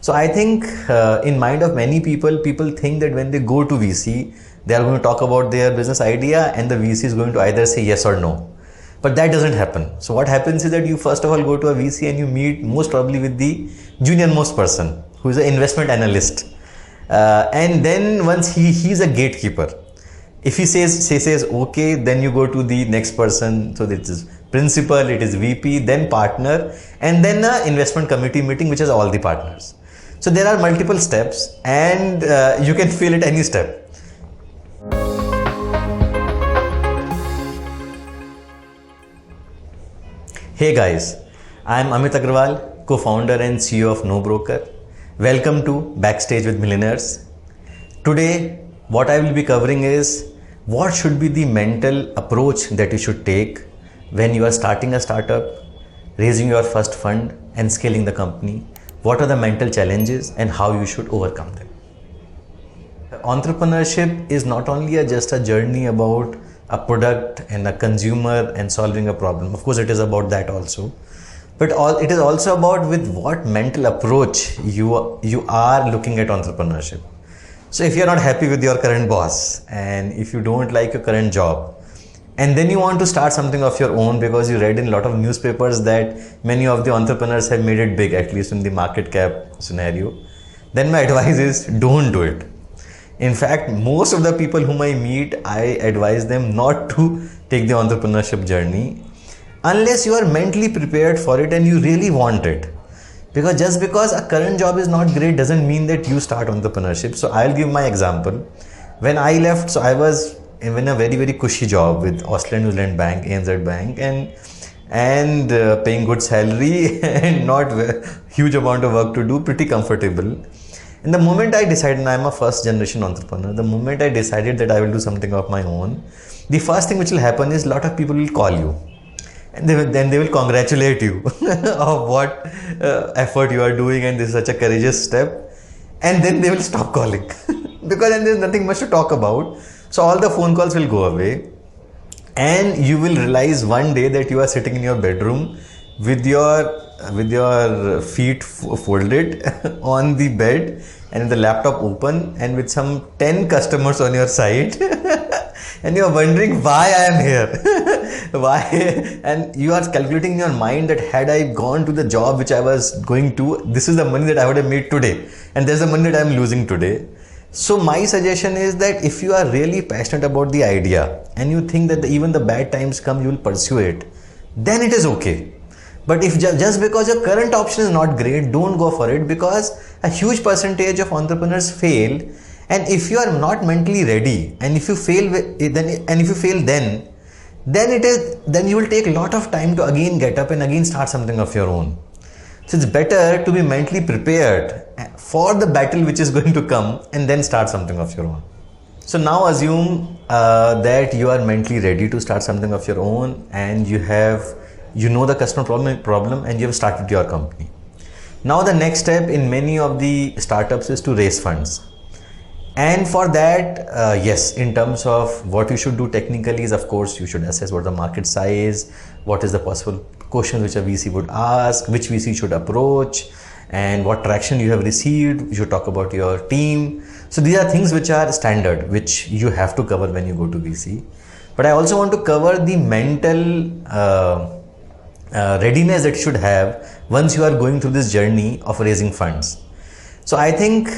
So I think in mind of many people think that when they go to VC, they are going to talk about their business idea and the VC is going to either say yes or no. But that doesn't happen. So what happens is that you first of all go to a VC and you meet most probably with the junior most person who is an investment analyst. And then once he's a gatekeeper. If he says okay, then you go to the next person. So it is principal, it is VP, then partner, and then an investment committee meeting which has all the partners. So there are multiple steps and you can fail at any step. Hey guys, I am Amit Agarwal, co-founder and CEO of NoBroker. Welcome to Backstage with Millionaires. Today, what I will be covering is what should be the mental approach that you should take when you are starting a startup, raising your first fund and scaling the company. What are the mental challenges and how you should overcome them. Entrepreneurship is not only just a journey about a product and a consumer and solving a problem. Of course, it is about that also. But it is also about with what mental approach you are looking at entrepreneurship. So if you are not happy with your current boss and if you don't like your current job, and then you want to start something of your own because you read in a lot of newspapers that many of the entrepreneurs have made it big, at least in the market cap scenario, then my advice is don't do it. In fact, most of the people whom I meet, I advise them not to take the entrepreneurship journey unless you are mentally prepared for it and you really want it. Because just because a current job is not great doesn't mean that you start entrepreneurship. So I'll give my example. When I left, so I was in a very, very cushy job with Australian New Zealand Bank, ANZ Bank, and paying good salary and not huge amount of work to do, pretty comfortable. And the moment I decided, and I'm a first generation entrepreneur, the moment I decided that I will do something of my own, the first thing which will happen is a lot of people will call you. And then they will congratulate you of what effort you are doing and this is such a courageous step. And then they will stop calling because then there's nothing much to talk about. So all the phone calls will go away and you will realize one day that you are sitting in your bedroom with your feet folded on the bed and the laptop open and with some 10 customers on your side and you are wondering why I am here. Why? And you are calculating in your mind that had I gone to the job which I was going to, this is the money that I would have made today and there's the money that I am losing today. So my suggestion is that if you are really passionate about the idea and you think that even the bad times come, you will pursue it, then it is okay. But if just because your current option is not great, don't go for it, because a huge percentage of entrepreneurs fail. And if you are not mentally ready and if you fail then you will take a lot of time to again get up and again start something of your own. So it's better to be mentally prepared for the battle which is going to come and then start something of your own. So now assume that you are mentally ready to start something of your own and you know the customer problem and you have started your company. Now the next step in many of the startups is to raise funds. And for that, yes, in terms of what you should do technically is, of course, you should assess what the market size, what is the possible questions which a VC would ask, which VC should approach, and what traction you have received. You should talk about your team. So these are things which are standard, which you have to cover when you go to VC. But I also want to cover the mental readiness that you should have once you are going through this journey of raising funds. So I think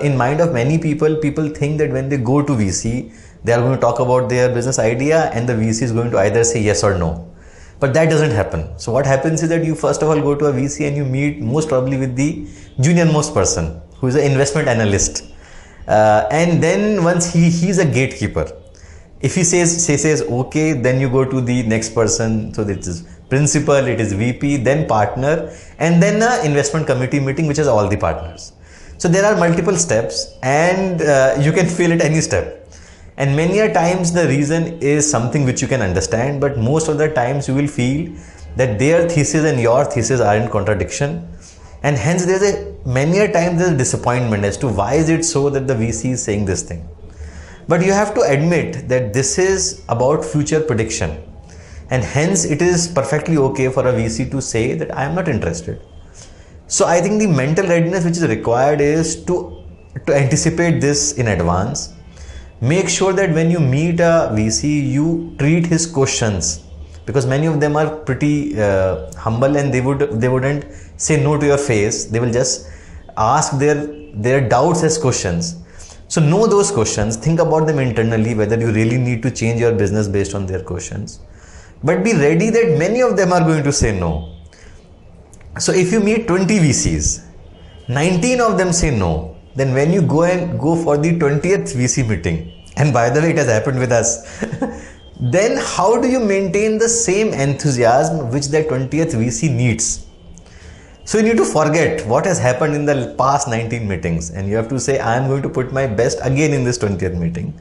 in mind of many people think that when they go to VC, they are going to talk about their business idea and the VC is going to either say yes or no. But that doesn't happen. So what happens is that you first of all go to a VC and you meet most probably with the junior most person who is an investment analyst. And then once he's a gatekeeper. If he says okay, then you go to the next person. So it is principal, it is VP, then partner, and then an investment committee meeting which has all the partners. So there are multiple steps and you can fail at any step. And many a times the reason is something which you can understand, but most of the times you will feel that their thesis and your thesis are in contradiction. And hence many a time there's a disappointment as to why is it so that the VC is saying this thing. But you have to admit that this is about future prediction. And hence it is perfectly okay for a VC to say that I am not interested. So I think the mental readiness which is required is to anticipate this in advance. Make sure that when you meet a VC, you treat his questions, because many of them are pretty humble, and they wouldn't say no to your face. They will just ask their doubts as questions. So know those questions, think about them internally, whether you really need to change your business based on their questions. But be ready that many of them are going to say no. So if you meet 20 VCs, 19 of them say no, then when you go for the 20th VC meeting, and by the way, it has happened with us, then how do you maintain the same enthusiasm which that 20th VC needs? So you need to forget what has happened in the past 19 meetings, and you have to say, I am going to put my best again in this 20th meeting,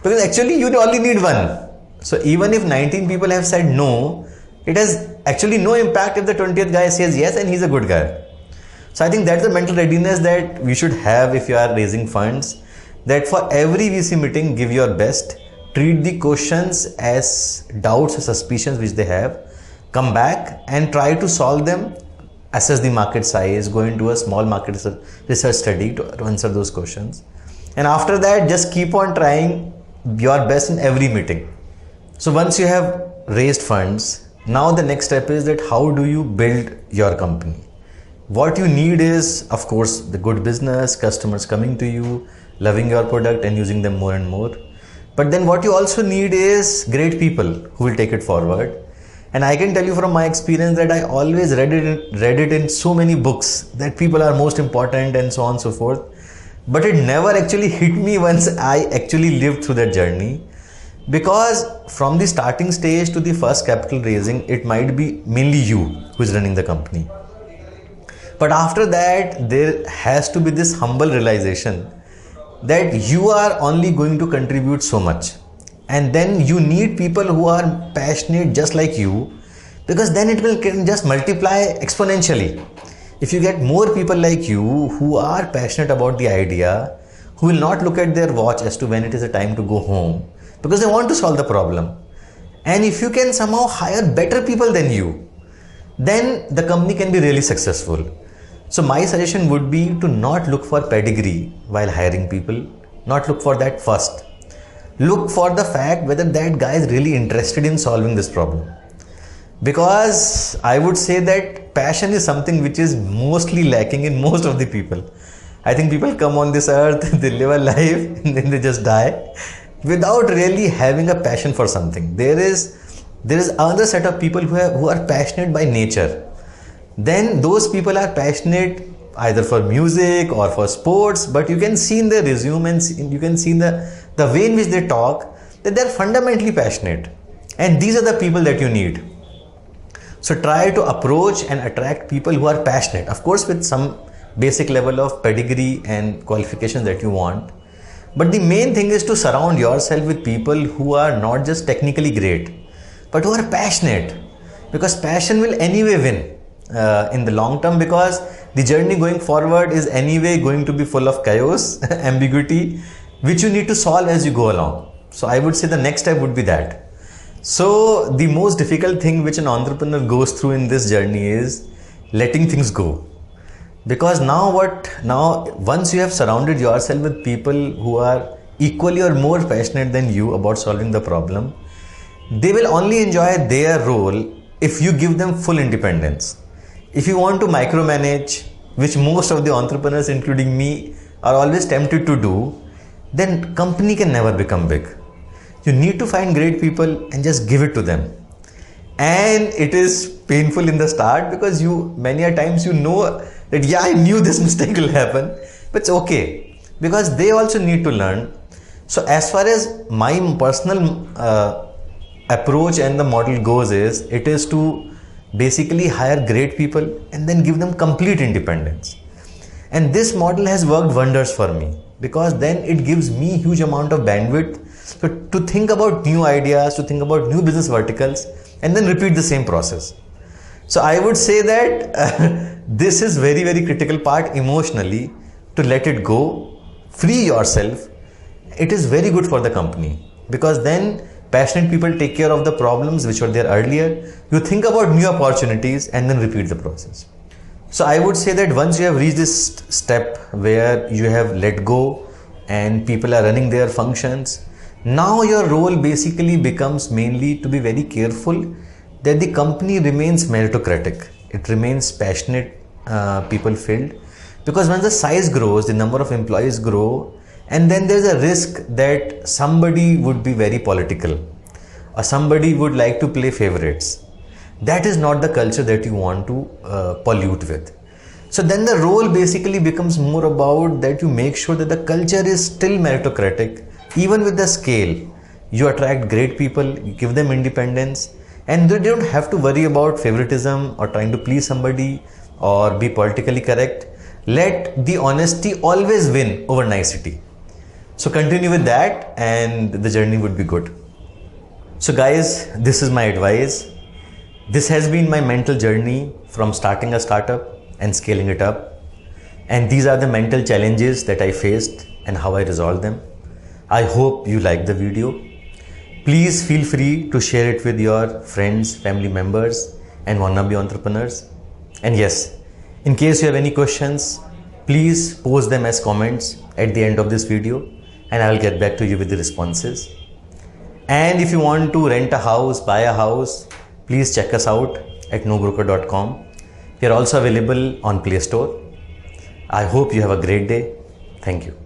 because actually you only need one. So even if 19 people have said no, it has actually no impact if the 20th guy says yes and he's a good guy. So I think that's the mental readiness that we should have if you are raising funds, that for every VC meeting, give your best, treat the questions as doubts or suspicions which they have, come back and try to solve them, assess the market size, go into a small market research study to answer those questions. And after that, just keep on trying your best in every meeting. So once you have raised funds, now the next step is that how do you build your company? What you need is, of course, the good business, customers coming to you, loving your product and using them more and more. But then what you also need is great people who will take it forward. And I can tell you from my experience that I always read it in so many books that people are most important and so on and so forth. But it never actually hit me once I actually lived through that journey. Because from the starting stage to the first capital raising, it might be mainly you who is running the company. But after that, there has to be this humble realization that you are only going to contribute so much. And then you need people who are passionate just like you, because then it can just multiply exponentially. If you get more people like you who are passionate about the idea, who will not look at their watch as to when it is a time to go home, because they want to solve the problem. And if you can somehow hire better people than you, then the company can be really successful. So my suggestion would be to not look for pedigree while hiring people, not look for that first. Look for the fact whether that guy is really interested in solving this problem. Because I would say that passion is something which is mostly lacking in most of the people. I think people come on this earth, they live a life and then they just die without really having a passion for something. There is another set of people who are passionate by nature. Then those people are passionate either for music or for sports, but you can see in their resume and you can see in the way in which they talk that they're fundamentally passionate. And these are the people that you need. So try to approach and attract people who are passionate, of course with some basic level of pedigree and qualifications that you want. But the main thing is to surround yourself with people who are not just technically great, but who are passionate, because passion will anyway win in the long term, because the journey going forward is anyway going to be full of chaos, ambiguity, which you need to solve as you go along. So I would say the next step would be that. So the most difficult thing which an entrepreneur goes through in this journey is letting things go. Because now once you have surrounded yourself with people who are equally or more passionate than you about solving the problem, they will only enjoy their role if you give them full independence. If you want to micromanage, which most of the entrepreneurs including me are always tempted to do, then company can never become big. You need to find great people and just give it to them. And it is painful in the start, because many a times you know that yeah, I knew this mistake will happen, but it's okay, because they also need to learn. So as far as my personal approach and the model goes, it is to basically hire great people and then give them complete independence. And this model has worked wonders for me, because then it gives me huge amount of bandwidth to think about new ideas, to think about new business verticals, and then repeat the same process. So I would say that this is very, very critical part emotionally, to let it go, free yourself. It is very good for the company, because then passionate people take care of the problems which were there earlier. You think about new opportunities and then repeat the process. So I would say that once you have reached this step where you have let go and people are running their functions, now your role basically becomes mainly to be very careful that the company remains meritocratic. It remains passionate, people filled, because when the size grows, the number of employees grow, and then there's a risk that somebody would be very political or somebody would like to play favorites. That is not the culture that you want to pollute with. So then the role basically becomes more about that you make sure that the culture is still meritocratic, even with the scale. You attract great people, you give them independence, and they don't have to worry about favoritism or trying to please somebody or be politically correct. Let the honesty always win over nicety. So continue with that and the journey would be good. So guys, this is my advice. This has been my mental journey from starting a startup and scaling it up. And these are the mental challenges that I faced and how I resolved them. I hope you like the video. Please feel free to share it with your friends, family members, and wannabe entrepreneurs. And yes, in case you have any questions, please post them as comments at the end of this video and I will get back to you with the responses. And if you want to rent a house, buy a house, please check us out at NoBroker.com. We are also available on Play Store. I hope you have a great day. Thank you.